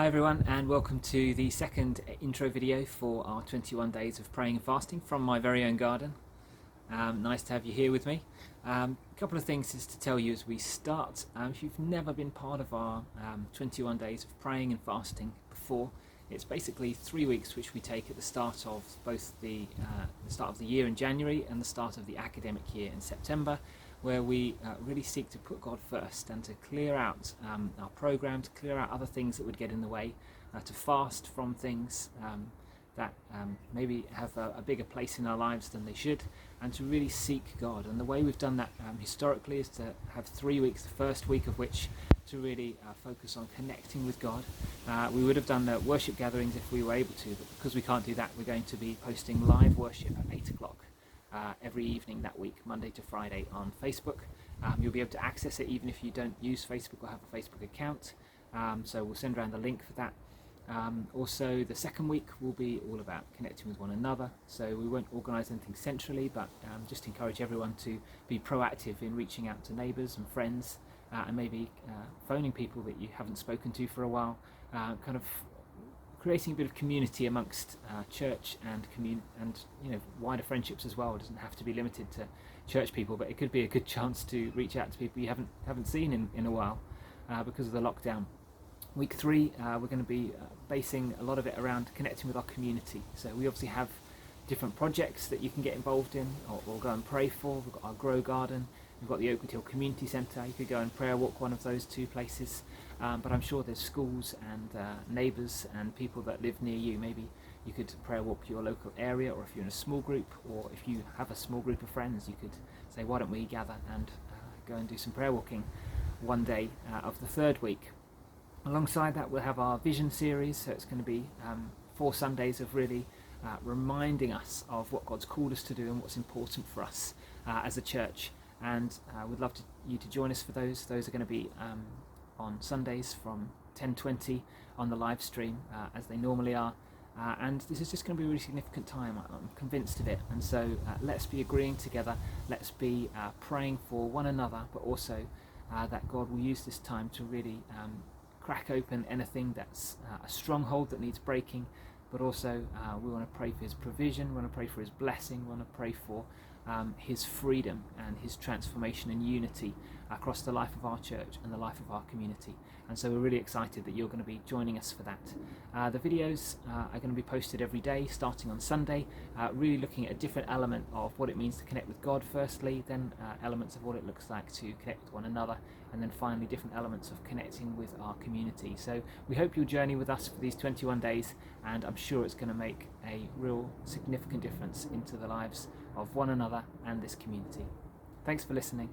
Hi everyone, and welcome to the second intro video for our 21 days of praying and fasting from my very own garden. Nice to have you here with me. A couple of things just to tell you as we start. If you've never been part of our 21 days of praying and fasting before, it's basically 3 weeks which we take at the start of both the start of the year in January and the start of the academic year in September, where we really seek to put God first and to clear out our program, to clear out other things that would get in the way, to fast from things that maybe have a bigger place in our lives than they should, and to really seek God. And the way we've done that historically is to have 3 weeks, the first week of which to really focus on connecting with God. We would have done worship gatherings if we were able to, but because we can't do that, we're going to be posting live worship at 8 o'clock every evening that week, Monday to Friday, on Facebook. You'll be able to access it even if you don't use Facebook or have a Facebook account, so we'll send around the link for that. Also, the second week will be all about connecting with one another, so we won't organise anything centrally, but just encourage everyone to be proactive in reaching out to neighbours and friends, and maybe phoning people that you haven't spoken to for a while, kind of creating a bit of community amongst church and wider friendships as well. It doesn't have to be limited to church people, but it could be a good chance to reach out to people you haven't seen in a while because of the lockdown. Week 3, we're going to be basing a lot of it around connecting with our community. So we obviously have different projects that you can get involved in or go and pray for. We've got our Grow Garden, we've got the Oakwood Hill Community Centre. You could go and prayer walk one of those two places, but I'm sure there's schools and neighbours and people that live near you. Maybe you could prayer walk your local area, or if you're in a small group, or if you have a small group of friends, you could say, why don't we gather and go and do some prayer walking one day of the third week. Alongside that, we'll have our Vision series, so it's going to be 4 Sundays of really reminding us of what God's called us to do and what's important for us as a church. And we'd love you to join us for those. Those are going to be on Sundays from 10:20 on the live stream, as they normally are. And this is just going to be a really significant time. I'm convinced of it. And so let's be agreeing together. Let's be praying for one another, but also that God will use this time to really crack open anything that's a stronghold that needs breaking, but also we want to pray for his provision, we want to pray for his blessing, we want to pray for his freedom and his transformation and unity across the life of our church and the life of our community. And so we're really excited that you're going to be joining us for that. The videos are going to be posted every day starting on Sunday, really looking at a different element of what it means to connect with God firstly, then elements of what it looks like to connect with one another, and then finally different elements of connecting with our community. So we hope you'll journey with us for these 21 days, and I'm sure it's going to make a real significant difference into the lives of one another and this community. Thanks for listening.